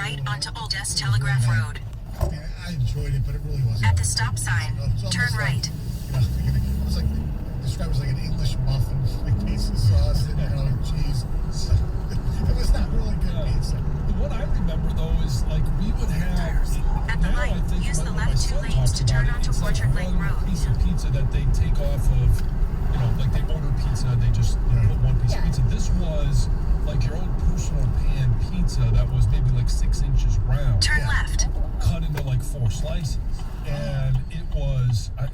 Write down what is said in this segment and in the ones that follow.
right onto Old S Telegraph Road. Yeah, I enjoyed it, but it really wasn't. At the stop sign, turn right. It was like described as like an English muffin with piece of sauce and cheese. It was not really good pizza. What I remember though is like we would have At the light, use the left 2 lanes to turn onto Orchard Lake Road. Piece of pizza that they take off of, like they order pizza, they just put one piece of pizza. This was like your old personal pan pizza that was maybe like 6 inches round. Turn left. Cut into like 4 slices. And it was, I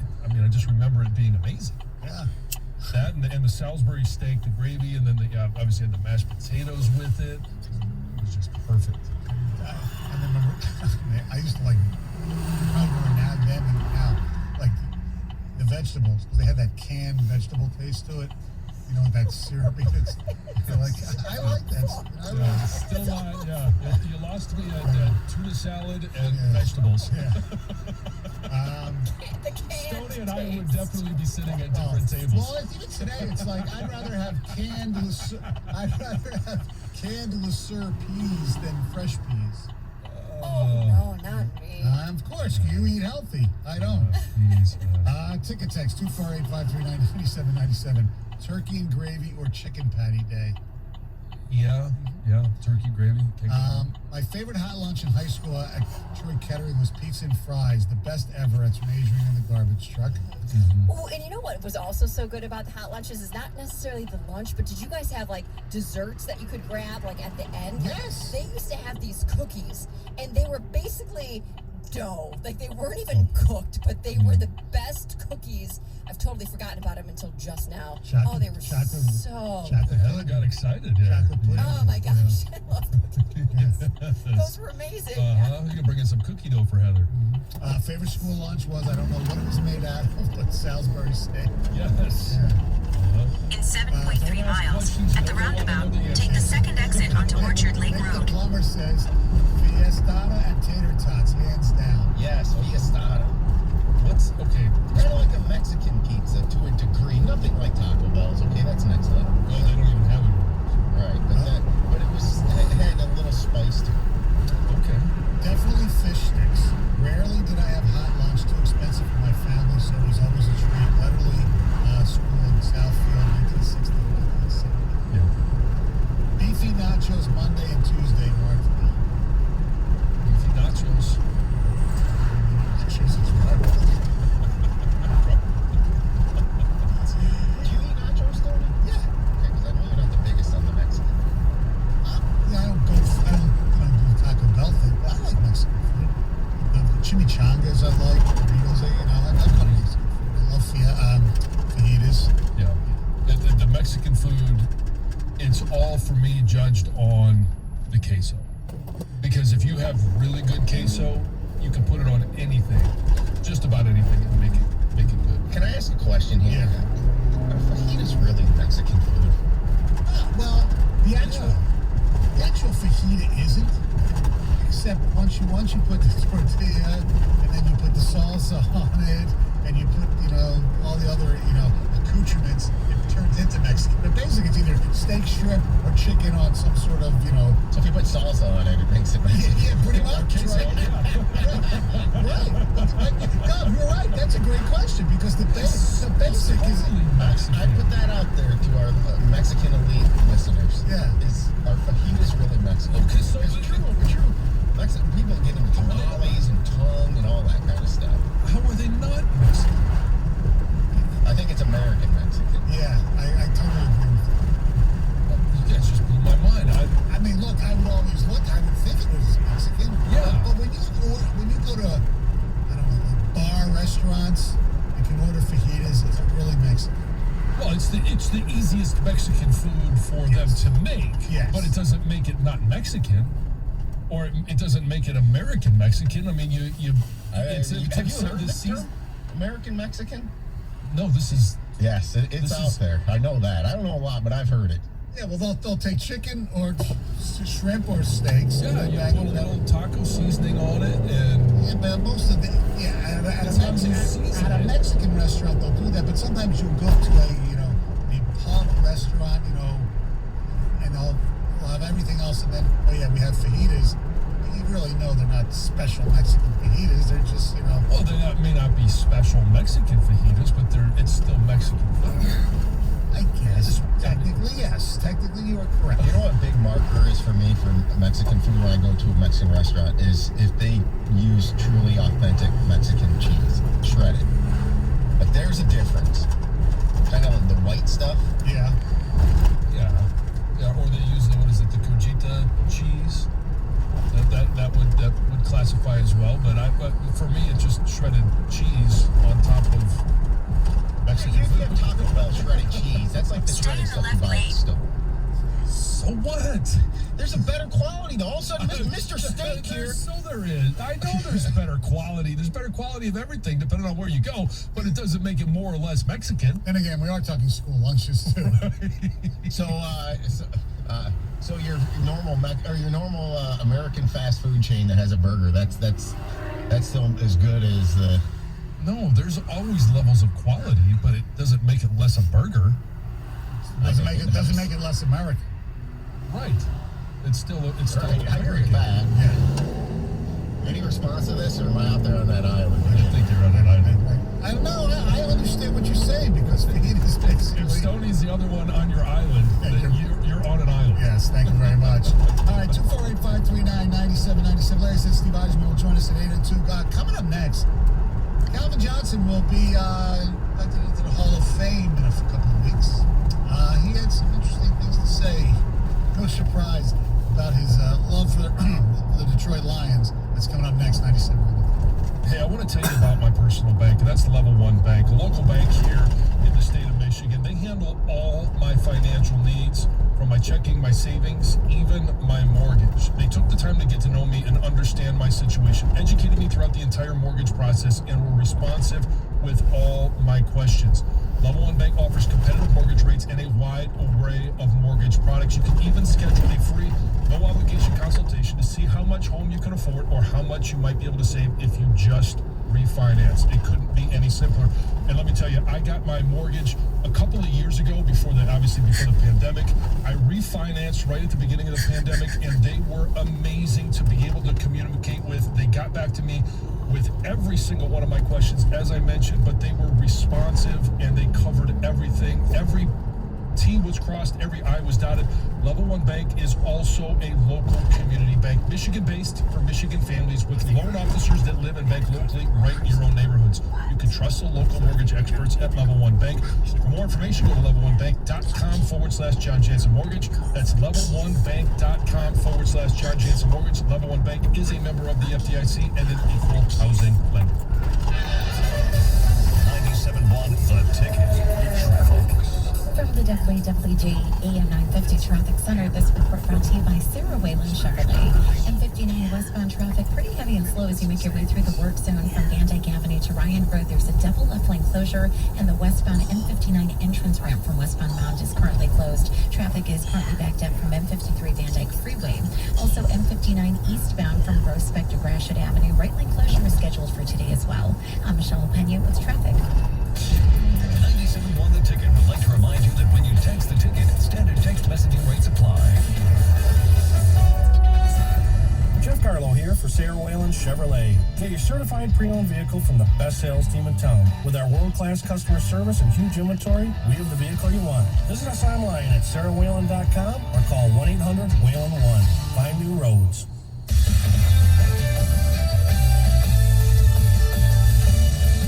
just remember it being amazing. Yeah. That and the Salisbury steak, the gravy, and then obviously had the mashed potatoes with it. It was just perfect. I remember, I used to like, probably more now then and now, like the vegetables, because they had that canned vegetable taste to it. That syrupy. Like, I like that. Still not, You lost me at tuna salad and vegetables. Yeah. Stoney and I would definitely be sitting at different tables. Well, even today, it's like I'd rather have canned Le Sueur peas than fresh peas. Oh, no, not me. Of course, you eat healthy. I don't. Ticket text 248-539-9797. Turkey and gravy or chicken patty day? Yeah, turkey gravy. My favorite hot lunch in high school at Troy Kettering was pizza and fries, the best ever. It's Majoring in the garbage truck. Oh, and you know what was also so good about the hot lunches is not necessarily the lunch, but did you guys have like desserts that you could grab like at the end? Yes. They used to have these cookies, and they were basically dough. Like they weren't even cooked, but they were the best cookies. I've totally forgotten about them until just now. They were so I got excited. Yeah. Oh my gosh, I love cookies. Those were amazing. You can bring in some cookie dough for Heather. Favorite school lunch was, I don't know what it was made out of, but Salisbury steak. Yes. In 7.3 miles, at the roundabout, take the second exit onto Orchard Lake Road. The plumber says fiestada and tater tots, hands down. Yes, fiestada. What's okay? Kind of like a Mexican pizza to a degree. Nothing like Taco Bell's. Okay, that's next level. Well, they don't even have it. Right, but it had a little spice to it. Okay. Definitely fish sticks. Rarely did I have hot lunch, too expensive for my family, so it was always a treat. Literally, school in Southfield, 1960 1970. Yeah. Beefy nachos Monday and Tuesday, Northville. Beefy nachos. Nachos is right. Do you eat nachos, Tony? Yeah. Okay, because I know you're not the biggest on the Mexican. I don't do the Taco Bell thing, but I like Mexican food. The chimichangas I like, burritos, I like Mexican food. I love fajitas. Yeah. The Mexican food, it's all for me judged on the queso. Because if you have really good queso, you can put it on anything, just about anything, and make it good. Can I ask a question here? Yeah. Are fajitas really Mexican food? Well, the actual fajita isn't, except once you put the tortilla, and then you put the salsa on it, and you put all the other accoutrements, it turns into Mexican. But basically, it's either steak, shrimp, or chicken on some sort of So if you put salsa on it, it makes it Mexican. Yeah, pretty much. Right. No, you're right. That's a great question because the basic is. I put that out there to our Mexican elite listeners. Yeah. Are fajitas really Mexican? Okay, so it's true. Mexican people get into tamales and tongue and all that kind of stuff. How are they not Mexican? I think it's American Mexican. Yeah, I totally agree with you. You guys just blew my mind. I mean, look, I would always look. I would think it was Mexican. Yeah. But when you go to, I don't know, like bar restaurants, you can order fajitas. It's really Mexican. Well, it's the easiest Mexican food for them to make. Yes. But it doesn't make it not Mexican, or it doesn't make it American Mexican. I mean, have you heard this term? American Mexican? No, this is. Yes, it's out there. I know that. I don't know a lot, but I've heard it. Yeah, well, they'll take chicken or shrimp or steaks. Yeah, you put a little taco seasoning on it, and yeah, but most of the at a Mexican restaurant they'll do that. But sometimes you'll go to a pub restaurant, and they'll have everything else, and then we have fajitas. really know they're not special Mexican fajitas. They're just, Well, may not be special Mexican fajitas, but it's still Mexican food. I guess. Technically, yes. Technically, you are correct. You know what a big marker is for me for Mexican food when I go to a Mexican restaurant is if they use truly authentic Mexican cheese, shredded. But there's a difference. Kind of the white stuff. Yeah. Yeah, or they use the cojita cheese. That would classify as well. But for me, it's just shredded cheese on top of Mexican You're food. talking about shredded cheese. That's like the Stay shredded in the stuff you left buy at the lane. store. So what? There's a better quality though. All of a sudden, Mr. Steak here. So there is. I know there's better quality. There's better quality of everything depending on where you go, but it doesn't make it more or less Mexican. And again, we are talking school lunches too. So your normal American fast food chain that has a burger, that's still as good as the. No, there's always levels of quality, but it doesn't make it less a burger. Doesn't make it less American. Right. It's still Right, I agree American. with that. Yeah. Any response to this, or am I out there on that island? I think you're on that island. I don't know. I understand what you're saying because fajitas basically. If Stoney's the other one on your island, then you're on an island. Yes, thank you very much. All right, 248-539-9797. Larry says Steve Eisman will join us at 8:02. Coming up next, Calvin Johnson will be elected into the Hall of Fame in a couple of weeks. He had some interesting things to say. No surprise about his love for the Detroit Lions. That's coming up next, 97. Hey, I want to tell you about my personal bank, and that's Level One Bank, a local bank here in the state of Michigan. They handle all my financial needs, from my checking, my savings, even my mortgage. They took the time to get to know me and understand my situation, educated me throughout the entire mortgage process, and were responsive with all my questions. Level One Bank offers competitive mortgage rates and a wide array of mortgage products. You can even schedule a free, no-obligation consultation to see how much home you can afford or how much you might be able to save if you just refinance. It couldn't be any simpler. And let me tell you, I got my mortgage a couple of years ago before the pandemic. I refinanced right at the beginning of the pandemic, and they were amazing to be able to communicate with. They got back to me with every single one of my questions, as I mentioned, but they were responsive and they covered everything. Every T was crossed, every I was dotted. Level One Bank is also a local community bank, Michigan-based for Michigan families with loan officers that live and bank locally right in your own neighborhoods. You can trust the local mortgage experts at Level One Bank. For more information, go to level1bank.com/John Jansen Mortgage. That's level1bank.com/John Jansen Mortgage. Level One Bank is a member of the FDIC and an equal housing lender. 97.1 The Ticket. Traffic. From the WWJ AM 950 Traffic Center, this report brought to you by Sarah Whalen Chevrolet. M59 westbound traffic pretty heavy and slow as you make your way through the work zone from Van Dyke Avenue to Ryan Road. There's a double left lane closure, and the westbound M59 entrance ramp from westbound Mound is currently closed. Traffic is currently backed up from M53 Van Dyke Freeway. Also, M59 eastbound from Prospect to Gratiot Avenue. Right lane closure is scheduled for today as well. I'm Michelle Pena with traffic. 97.1 The Ticket would like to remind you that when you text the ticket, standard text messaging rates apply. Jeff Carlo here for Sarah Whalen Chevrolet. Get your certified pre-owned vehicle from the best sales team in town. With our world-class customer service and huge inventory, we have the vehicle you want. Visit us online at sarahwhalen.com or call 1-800-WHALEN1. Find new roads.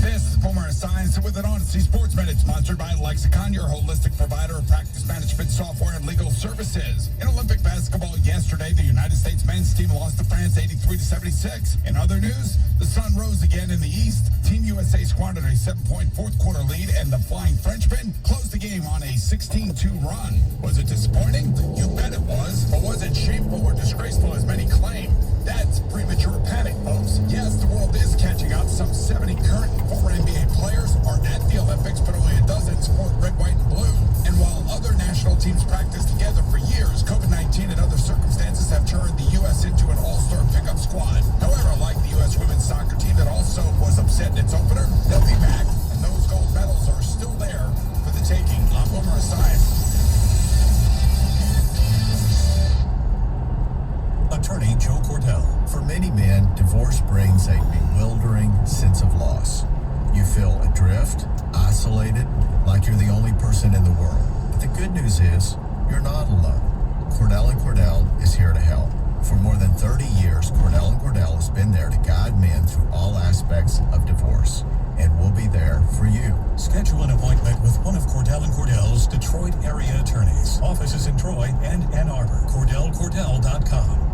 This is Boomer Science with an Odyssey Sports Minute, sponsored by Lexicon, your holistic provider of practice management software and legal services. In Olympic basketball yesterday, the United States men's team lost to France 83-76. In other news, the sun rose again in the East. Team USA squandered a 7-point fourth quarter lead, and the Flying Frenchmen closed the game on a 16-2 run. Was it disappointing? You bet it was. But was it shameful or disgraceful as many claim? That's premature panic, folks. Yes, the world is catching up. Some 70 current and former NBA players are at the Olympics, but only a dozen sport red, white, and blue. And while other national teams practice together for years, COVID-19 and other circumstances have turned the U.S. into an all-star pickup squad. However, like the U.S. women's soccer team that also was upset in its opener, they'll be back, and those gold medals are still there for the taking. I'm Boomer Esiason. attorney Joe Cordell. For many men, divorce brings a bewildering sense of loss. You feel adrift, isolated, like you're the only person in the world. But the good news is, you're not alone. Cordell & Cordell is here to help. For more than 30 years, Cordell & Cordell has been there to guide men through all aspects of divorce. And we'll be there for you. Schedule an appointment with one of Cordell & Cordell's Detroit area attorneys. Offices in Troy and Ann Arbor. CordellCordell.com.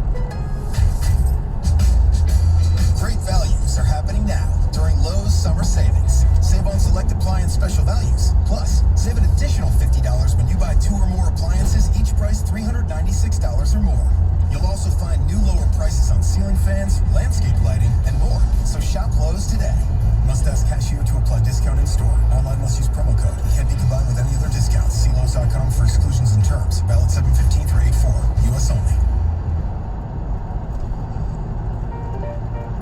Great values are happening now during Lowe's summer savings. Save on select appliance special values. Plus, save an additional $50 when you buy 2 or more appliances, each priced $396 or more. You'll also find new lower prices on ceiling fans, landscape lighting, and more. So shop Lowe's today. Must ask cashier to apply discount in store. Online must use promo code. Can't be combined with any other discounts. See Lowe's.com for exclusions and terms. Valid 7/15 through 8/4. U.S. only.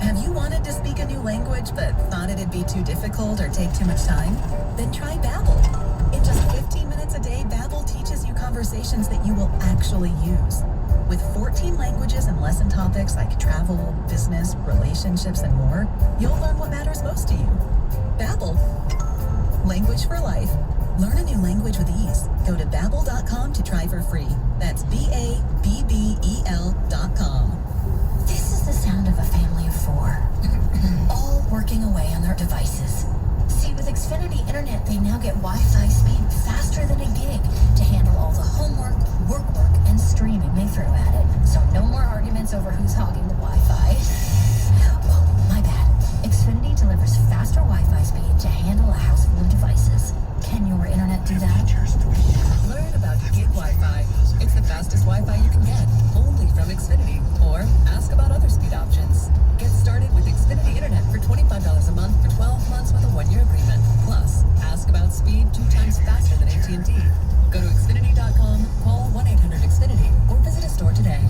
Have you wanted to speak a new language but thought it'd be too difficult or take too much time? Then try Babbel. In just 15 minutes a day, Babbel teaches you conversations that you will actually use. With 14 languages and lesson topics like travel, business, relationships, and more, you'll learn what matters most to you. Babbel. Language for life. Learn a new language with ease. Go to Babbel.com to try for free. That's BABBEL.com. This is the sound of a family of 4, all working away on their devices. See, with Xfinity Internet, they now get Wi-Fi speed faster than a gig to handle all the homework, work, and streaming they throw at it. So no more arguments over who's hogging the Wi-Fi. Oh, my bad. Xfinity delivers faster Wi-Fi speed to handle a house full of devices. Can your internet do that? Learn about gig Wi-Fi. It's the fastest Wi-Fi you can get, only from Xfinity. Or ask about other speed options. Get started with Xfinity Internet for $25 a month for 12 months with a 1-year agreement. Plus, ask about speed 2 times faster than AT&T. Go to Xfinity.com, call 1-800-XFINITY, or visit a store today.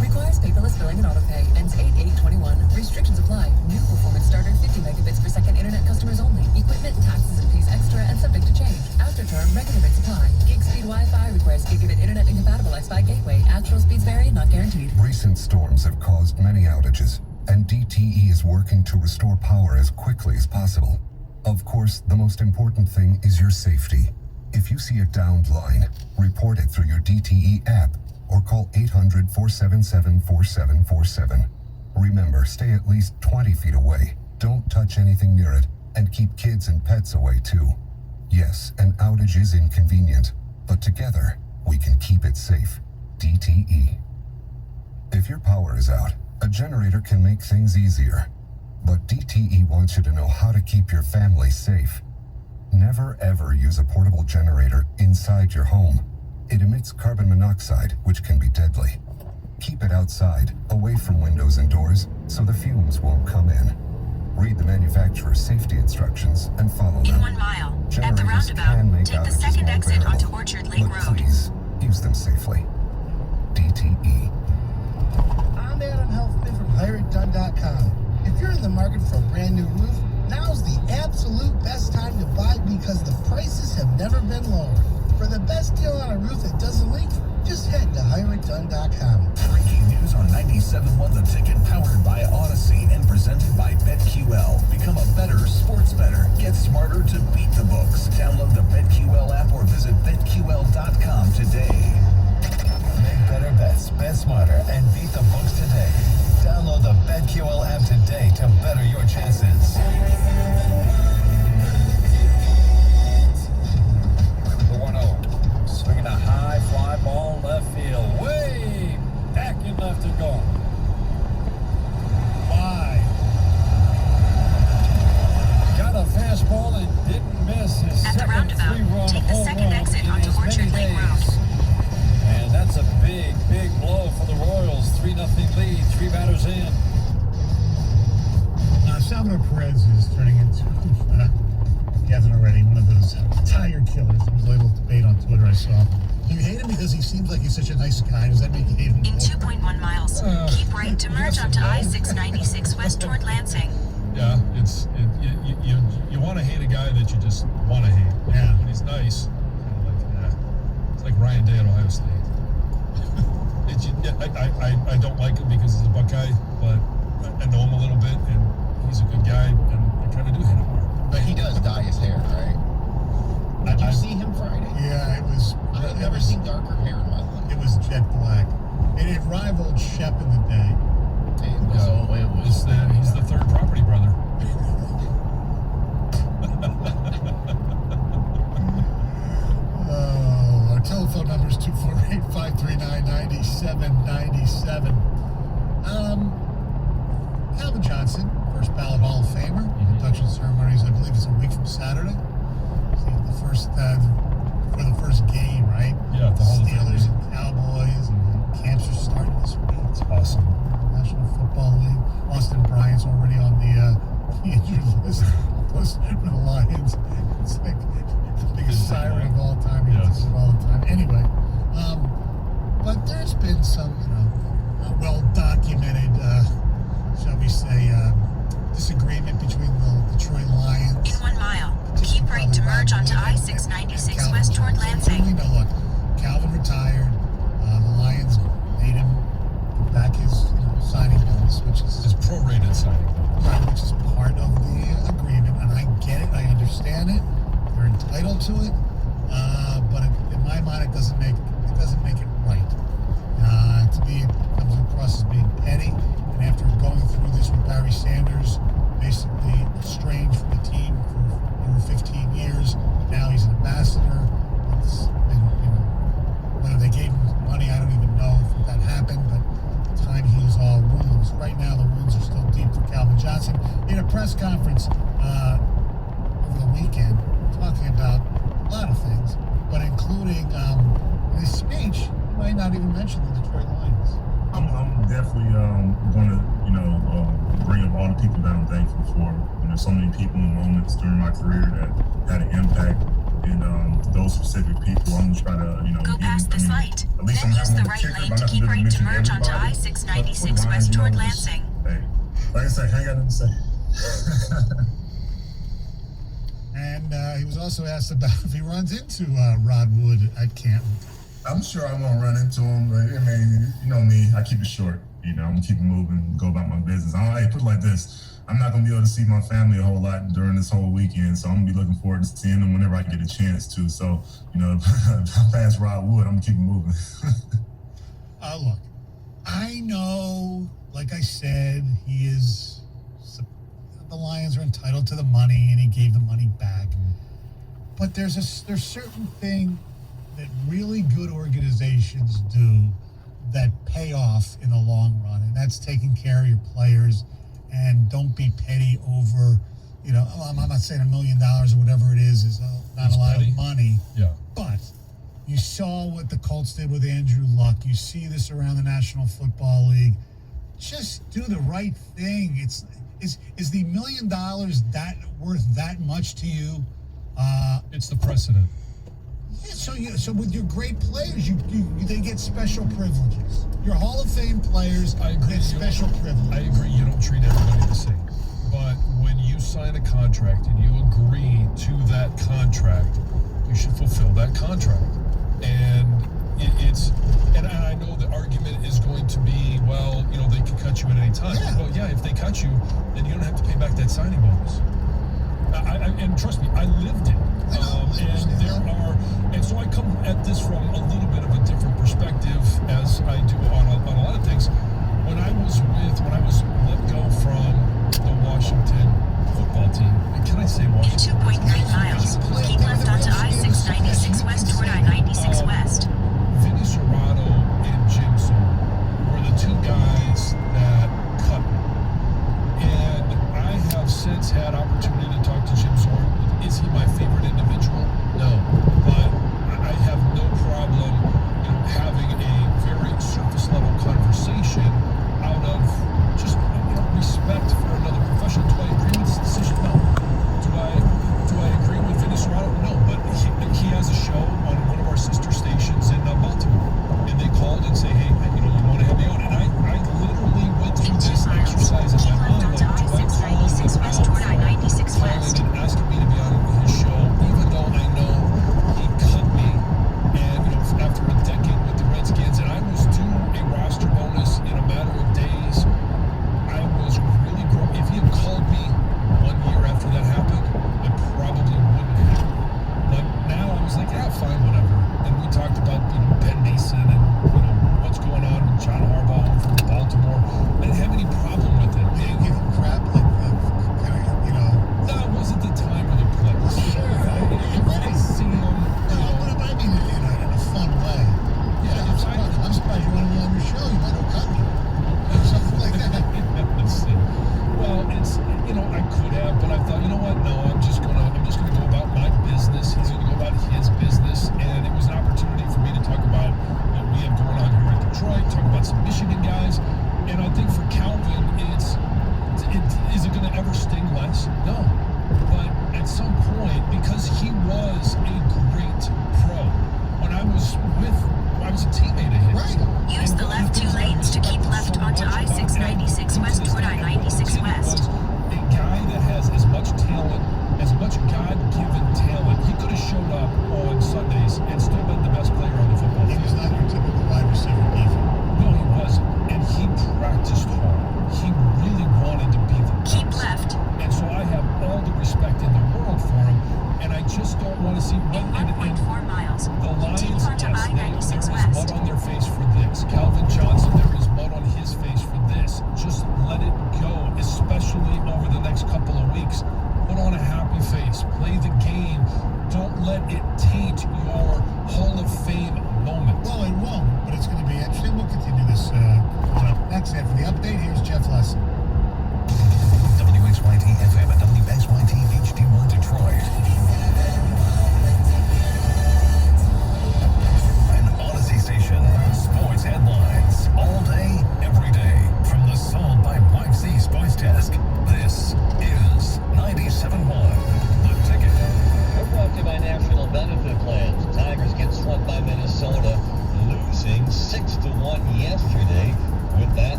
Requires paperless billing and autopay. Ends 8/8/21. Restrictions apply. New performance starter 50 megabits per second internet customers only. Equipment, taxes, and fees extra and subject to change. After term, regular rates apply. Gig speed Wi-Fi requires gigabit internet incompatible X-Fi gateway. Actual speeds vary, not guaranteed. Recent storms have caused many outages, and DTE is working to restore power as quickly as possible. Of course, the most important thing is your safety. If you see a downed line, report it through your DTE app or call 800-477-4747. Remember, stay at least 20 feet away. Don't touch anything near it, and keep kids and pets away too. Yes, an outage is inconvenient, but together, we can keep it safe. DTE. If your power is out, a generator can make things easier. But DTE wants you to know how to keep your family safe. Never ever use a portable generator inside your home. It emits carbon monoxide, which can be deadly. Keep it outside, away from windows and doors, so the fumes won't come in. Read the manufacturer's safety instructions and follow them. In 1 mile, at the Generators roundabout, can make take the outages second more exit bearable, onto Orchard Lake but Road. please, use them safely. DTE. I'm Adam Helfman from HireItDone.com. If you're in the market for a brand new roof, now's the absolute best time to buy because the prices have never been lower. For the best deal on a roof that doesn't leak, just head to HireItDone.com. Breaking news on 97.1 The Ticket, powered by Odyssey and presented by BetQL. Become a better sports bettor. Get smarter to beat the books. Download the BetQL app or visit BetQL.com today. Make better bets, bet smarter, and beat the books today. Download the BetQL app today to better your chances. The 1-0. Swinging a high fly ball left field. Way back and left and gone. Wide. Got a fastball and didn't miss his At the second roundabout, 3-run take the home second run exit in onto as Orchard many Lake days. Road. And that's a big, big blow for the Royals. 3-0 lead, 3 batters in. Salvador Perez is turning into, he hasn't already, one of those tire killers. There was a little debate on Twitter I saw. Do you hate him because he seems like he's such a nice guy? Does that make you hate him? In 2.1 miles, keep right to merge onto I-696 west toward Lansing. Yeah, you want to hate a guy that you just want to hate. Yeah. When he's nice, kind of like, it's like Ryan Day at Ohio State. I don't like him because he's a Buckeye, but I know him a little bit, and he's a good guy, and I kind of do hit him hard. But he does dye his hair, right? Did you see him Friday? Yeah, it was. I've never seen darker hair in my life. It was jet black. It rivaled Shep in the day. He's the third property brother. Our telephone number is 248-539-9797. Calvin Johnson, first ballot Hall of Famer. Induction ceremonies, I believe, it's a week from Saturday. The first for the first game, right? Yeah, the Hall of Fame. Steelers and Cowboys, and camps are starting this week. It's awesome. National Football League. Austin Bryant's already on the injured list for the Lions. It's like the biggest siren of all time. He does it all the time. Anyway, but there's been some, well-documented, shall we say, disagreement between the Detroit Lions. In 1 mile, keep right to merge onto I-696 west toward Lansing. Look, Calvin retired. The Lions made him back his signing bonus, which is his prorated signing bonus, right, which is part of the agreement. And I get it. I understand it. They're entitled to it. But in my mind, it doesn't make it right. To me, it comes across as being petty. And after going through this with Barry Sanders, basically estranged from the team for over 15 years, now he's an ambassador. Whether they gave him money, I don't even know if that happened, but time heals all wounds. Right now, the wounds are still deep for Calvin Johnson. In a press conference over the weekend, talking about a lot of things, but including in his speech, he might not even mention the Detroit Lions. I'm definitely going to, bring up all the people that I'm thankful for. So many people and moments during my career that had an impact. And those specific people, I'm gonna try to, go past this light. At least Then I'm use the right lane to keep right to merge onto I-696 west toward Lansing. Hey, like I said, I ain't got nothing to say. And he was also asked about if he runs into Rod Wood at Canton. I'm sure I won't run into him, but I mean, you know me, I keep it short. I'm gonna keep it moving, go about my business. Put it like this. I'm not going to be able to see my family a whole lot during this whole weekend, so I'm going to be looking forward to seeing them whenever I get a chance to. So, past Rod Wood, I'm going to keep moving. Look, I know, like I said, the Lions are entitled to the money, and he gave the money back. But there's certain thing that really good organizations do that pay off in the long run, and that's taking care of your players. And don't be petty over, I'm not saying $1 million or whatever it is not a lot of money. Yeah. But you saw what the Colts did with Andrew Luck. You see this around the National Football League. Just do the right thing. Is the $1 million that worth that much to you? It's the precedent. Yeah, so with your great players, they get special privileges. Your Hall of Fame players get special privileges. I agree. You don't treat everybody the same. But when you sign a contract and you agree to that contract, you should fulfill that contract. And and I know the argument is going to be, well, they can cut you at any time. Yeah. Well, yeah, if they cut you, then you don't have to pay back that signing bonus. And trust me, I lived it. And so I come at this from a little bit of a different perspective, as I do on a lot of things. When I was let go from the Washington football team, and can I say Washington? In 2.9 miles, keep left onto I-696 west toward I-96 west. Vinny Serrato and Jim Zorn were the two guys that cut me. And I have since had opportunity to talk to Jim Zorn. Is he my favorite individual? No. But I have no problem having a very surface level conversation out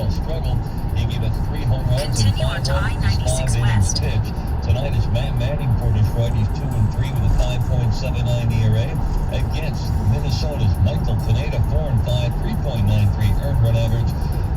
Miller struggled. He gave up 3 home runs Continue and 5 onto runs in his 5 I-96 innings West. pitched. Tonight is Matt Manning for Detroit. He's 2-3 with a 5.79 ERA. Against Minnesota's Michael Pineda, 4-5, 3.93 earned run average.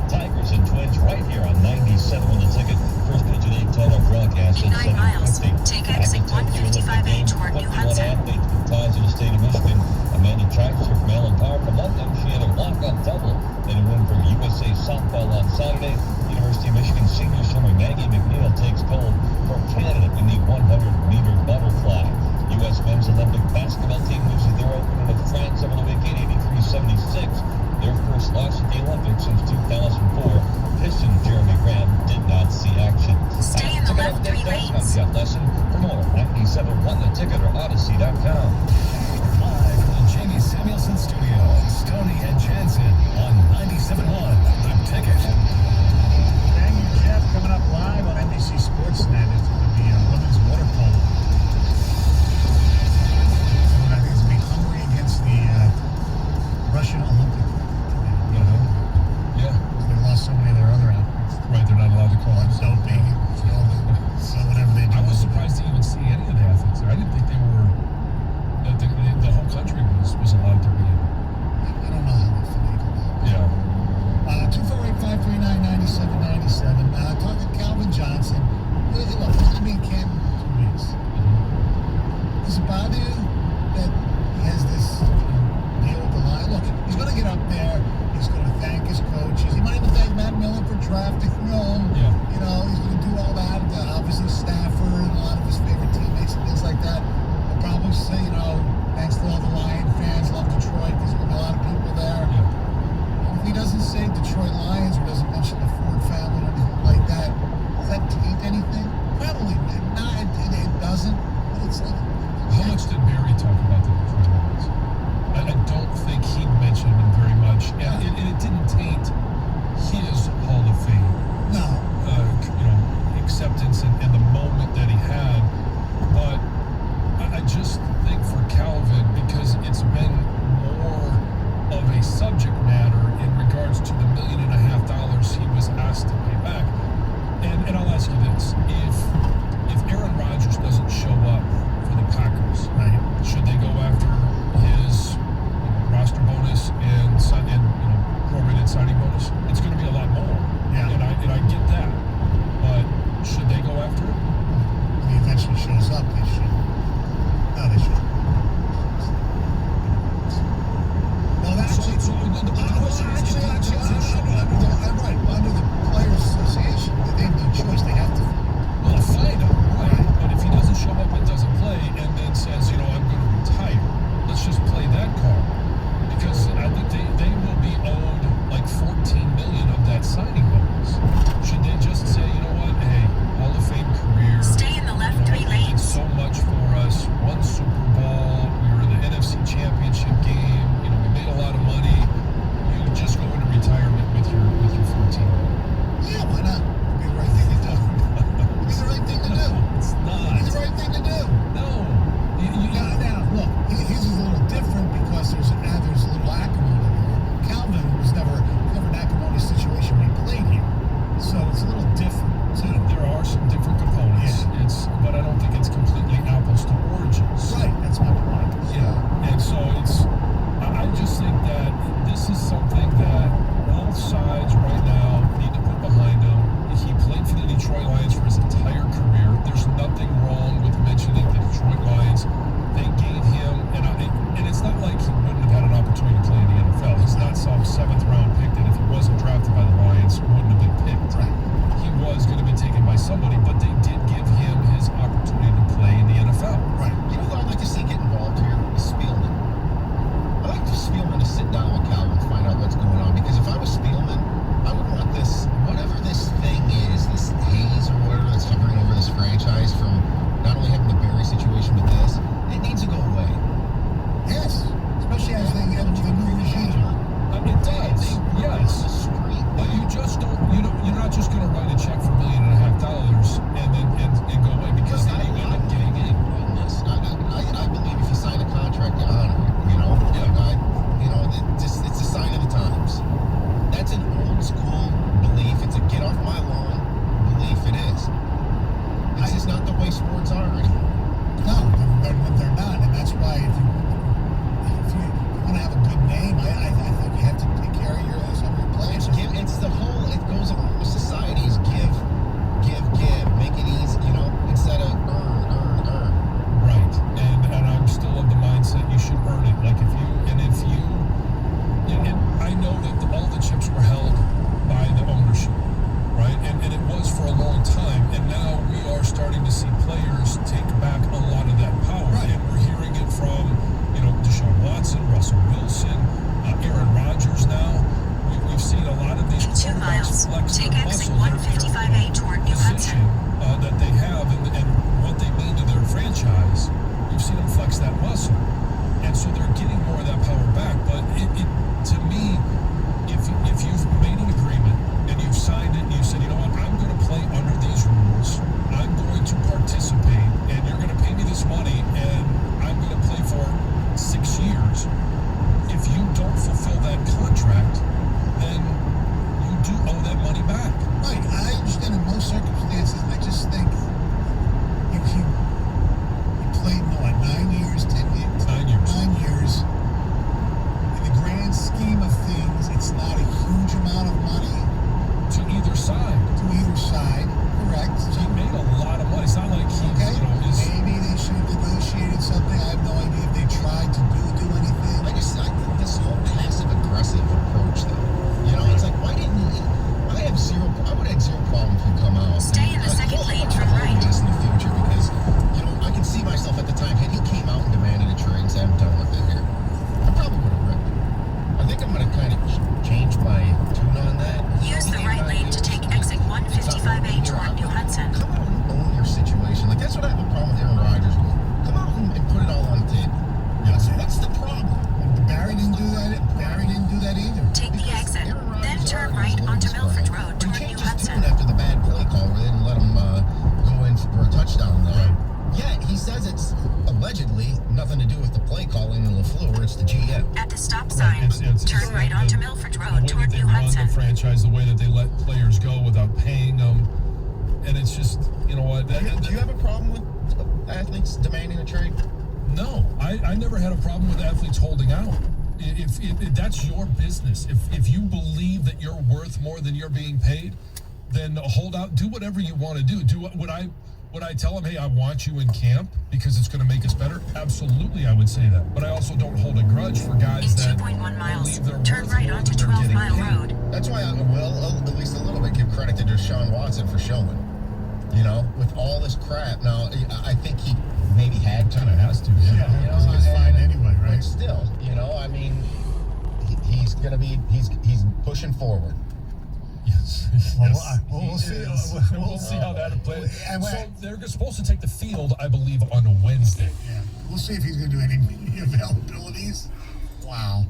Tigers and Twins right here on 97 on the ticket. First pitch at 8:10 on broadcast at 9 miles. 7:50. Take exit 155A toward New 21 Hudson. athletes with ties to the state of Michigan. Amanda Traxler from Allen Park. Among them, she had a walk-up double and a win from USA Softball on Saturday. University of Michigan senior swimmer Maggie McNeil takes gold for Canada in the 100-meter butterfly. U.S. men's Olympic basketball team loses their opener to France over the weekend, 83-76. Their first loss at the Olympics since 2004. Pistons Jeremy Graham did not see action. Stay in the left 3 I'm lanes. Jeff Lesson. For more, 97.1 The Ticket or Odyssey.com. Live from the Jamie Samuelson Studio, Stoney and Jansen on 97.1 The Ticket. Thank you, Jeff. Coming up live on NBC Sportsnet is going to be women's water polo. I think it's going to be Hungary against the Russian Olympic. You know? Yeah. They lost so many of their other athletes. Right, they're not allowed to call On it. doping, so whatever they do. I was surprised to even see any of the athletes there. I didn't think they were. That the whole country was allowed to be in. I don't know how they finagled that. Yeah. 248-539-9797. Talking Calvin Johnson. Look, he's going to be in Canton in 2 weeks. Does it bother you that he has this deal with the line? Look, he's going to get up there. He's going to thank his coaches. He might even thank Matt Miller for drafting him. Yeah. You know, reputation that they have and what they mean to their franchise, you've seen them flex that muscle. And so they're getting more of that power back. But it to me, if you've made an agreement and you've signed it and you said, you know what, I'm going to play under these rules, I'm going to participate, and you're going to pay me this money, and I'm going to play for 6 years. If you don't fulfill that contract, then you do owe that money back. Right. I understand in most circumstances. I just think if you played, what, 9 years, 10 years? 9 years. 9 years. In the grand scheme of things, it's not a huge amount of money. To either side. To either side, correct. So he made a lot of money. It's not like he, okay. you know, is... Maybe they should have negotiated something. I have no idea if they tried to do anything. I think this whole passive-aggressive approach, though. You know, it's like, why didn't you... I would have zero problem if you come out. Stay in the second lane, turn right. This in the future, because, you know, I can see myself at the time, had he came out and demanded a trade and said, I'm done with it here, I probably would have ripped it. I think I'm going to kind of change my tune on that. Use the right lane to take exit 155A toward New Hudson. Come out and own your situation. Like, that's what I have a problem with Aaron Rodgers with. Come out and put it all on the table. What's the problem? Barry didn't do that. Barry didn't do that either. Take the exit, then turn right onto Milford Road toward New Hudson. After the bad play call where they didn't let him go in for a touchdown there. Yeah, he says it's allegedly nothing to do with the play calling in LaFleur, it's the GM. At the stop sign, turn right onto Milford Road toward New Hudson. The franchise, the way that they let players go without paying them, and it's just, you know what? Do you have a problem with athletes demanding a trade? No, I never had a problem with athletes holding out. If that's your business, if you believe that you're worth more than you're being paid, then hold out. Do whatever you want to do. Would I tell them, hey, I want you in camp because it's going to make us better? Absolutely, I would say that. But I also don't hold a grudge for guys that 2.1 miles. believe they're Turn worth right more onto than they're 12 getting Mile paid. Road. That's why I will, at least a little bit, give credit to Deshaun Watson for showing. You know, with all this crap. Now, I think he maybe had to. Kind of has to. Yeah, you know, he's fine anyway, right? But still, you know, I mean, he's going to be, he's pushing forward. Yes. Well, we'll see. We'll see how that plays. And So they're supposed to take the field, I believe, on a Wednesday. Yeah, we'll see if he's going to do any media availabilities. Wow,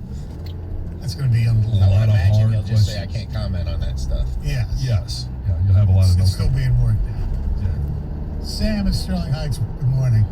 that's going to be A unbelievable. lot of Imagine hard he'll just say, I questions. can't comment on that stuff. Yeah, Yes. Yeah, you'll have a lot of it's those. still being worked out. Yeah. Sam in Sterling Heights. Good morning.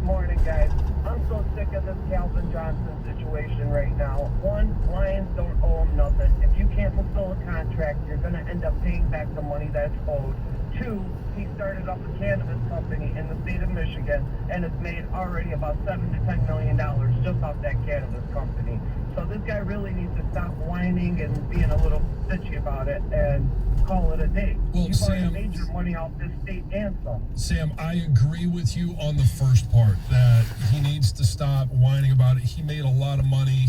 Morning, guys. I'm so sick of this Calvin Johnson situation right now. One, Lions don't owe him nothing. If you can't fulfill a contract, you're going to end up paying back the money that's owed. Two, he started up a cannabis company in the state of Michigan and has made already about $7 to $10 million just off that cannabis company. So this guy really needs to stop whining and being a little bitchy about it and call it a day. Well, You've already Sam, made your money off this state and some. Sam, I agree with you on the first part that he needs to stop whining about it. He made a lot of money.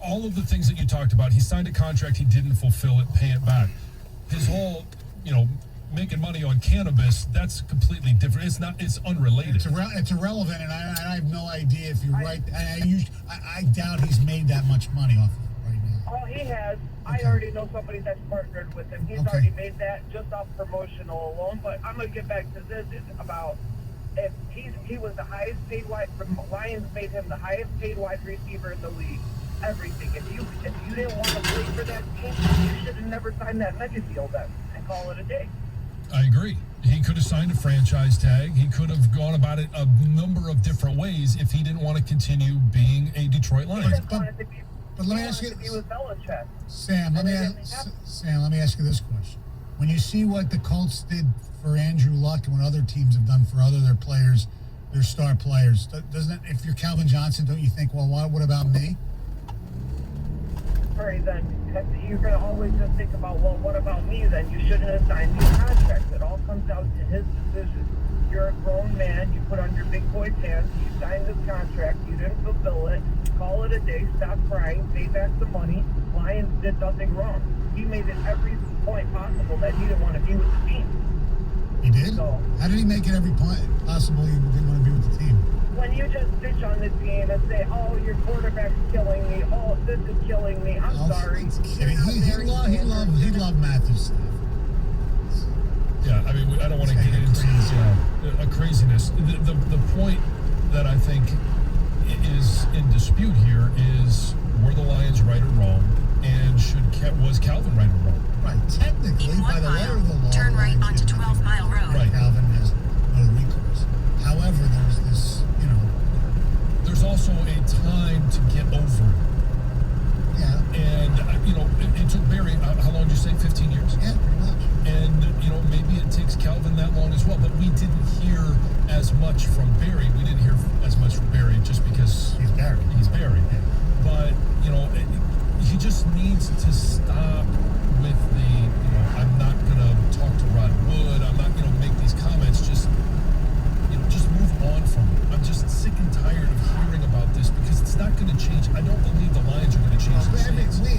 All of the things that you talked about, he signed a contract, he didn't fulfill it, pay it back. His whole, making money on cannabis, that's completely different. It's unrelated. It's irrelevant, and I have no idea if you're right. I doubt he's made that much money off of it right now. Oh, he has. I already know somebody that's partnered with him. He's already made that just off promotional alone. But I'm going to get back to this. It's about if he was the highest paid Lions made him the highest paid wide receiver in the league. Everything. If you didn't want to play for that team, you should have never signed that mega deal then and call it a day. I agree. He could have signed a franchise tag. He could have gone about it a number of different ways if he didn't want to continue being a Detroit Lion. But let me ask you, Sam, let me ask you this question. When you see what the Colts did for Andrew Luck and what other teams have done for their players, their star players, doesn't it, if you're Calvin Johnson, don't you think, well, what about me? Right, then you're going to always just think about, well, what about me then? You shouldn't have signed these contracts. It all comes out to his decision. You're a grown man. You put on your big boy pants. You signed this contract. You didn't fulfill it. Call it a day. Stop crying. Pay back the money. Lions did nothing wrong. He made it every point possible that he didn't want to be with the team. He did? So, how did he make it every point possible he didn't want to be with the team? When you just bitch on the team and say, oh, your quarterback's killing me, oh, this is killing me, I'm sorry. He loved Matthews stuff. Yeah, I mean, I don't want to get into a craziness. The point that I think is in dispute here is, were the Lions right or wrong, and was Calvin right or wrong? Right. Technically, In by 1 the letter of the mile, law, turn right Lions onto did nothing 12 Mile wrong. Road. Right. Calvin has no recourse. However, there's this, There's also a time to get over it. Yeah. And, it took Barry, how long did you say, 15 years? Yeah, pretty much. And, maybe it takes Calvin that long as well, but we didn't hear as much from Barry. We didn't hear as much from Barry just because He's Barry. He's Barry. But, he just needs to stop with the, I'm not going to talk to Rod Wood. I'm not going to make these comments. Just move on from it. I'm just sick and tired of hearing about this because it's not going to change. I don't believe the Lions are going to change the stance. If he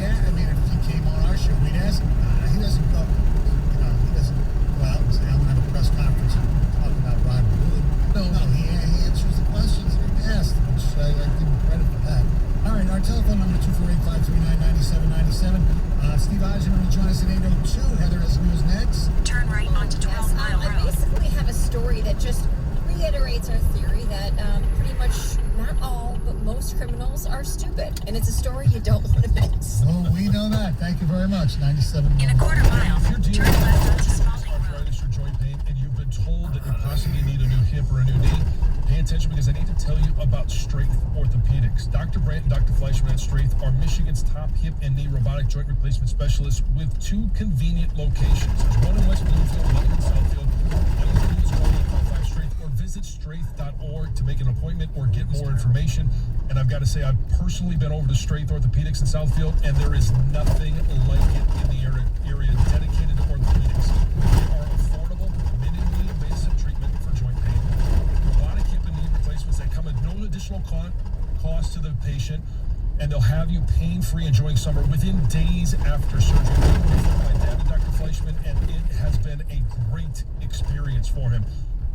came on our show, we'd ask him about it. He doesn't go, he doesn't go out and say, I'm going to have a press conference and talk about Rod Wood. No, he answers the questions that are asked, which I give him credit for that. All right, our telephone number 248-539-9797. Steve Eisen will join us at 8:02. Heather has news next. Turn right onto 12 Mile I Road. basically have a story that just reiterates our theory that pretty much not all, but most criminals are stupid. And it's a story you don't want to miss. Oh, we know that. Thank you very much. 97. In a quarter mile, If you're turn dealing left onto with Spalding Road. arthritis or joint pain and you've been told that you possibly need a new hip or a new knee, pay attention because I need to tell you about Straith Orthopedics. Dr. Brandt and Dr. Fleischman at Straith are Michigan's top hip and knee robotic joint replacement specialists with 2 convenient locations. There's one in West Bloomfield, one in Southfield. All you have to do is call 855 Straith or visit straith.org to make an appointment or get more information. And I've got to say, I've personally been over to Straith Orthopedics in Southfield, and there is nothing like it in the area dedicated to orthopedics. They are affordable, minimally invasive treatment for joint pain. Robotic hip and knee replacements that come at no additional cost to the patient, and they'll have you pain-free enjoying summer within days after surgery. I worked with my dad and Dr. Fleischman, and it has been a great experience for him.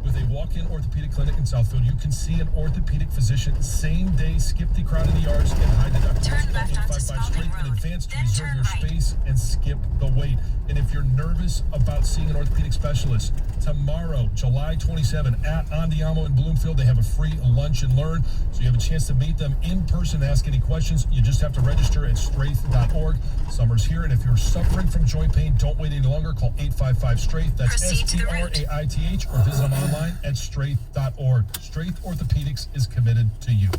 With a walk-in orthopedic clinic in Southfield, you can see an orthopedic physician same day, skip the crowd in the yards, and high deductibles. Turn left onto 855 Spalding Straight in Road, advance to then reserve turn your right. space and skip the wait. And if you're nervous about seeing an orthopedic specialist, tomorrow, July 27, at Andiamo in Bloomfield, they have a free lunch and learn. So you have a chance to meet them in person, ask any questions. You just have to register at straith.org. Summer's here, and if you're suffering from joint pain, don't wait any longer. Call 855-STRAIGHT. That's Proceed to the route. STRAIGH, or visit them online at straith.org. Straith Orthopedics is committed to you.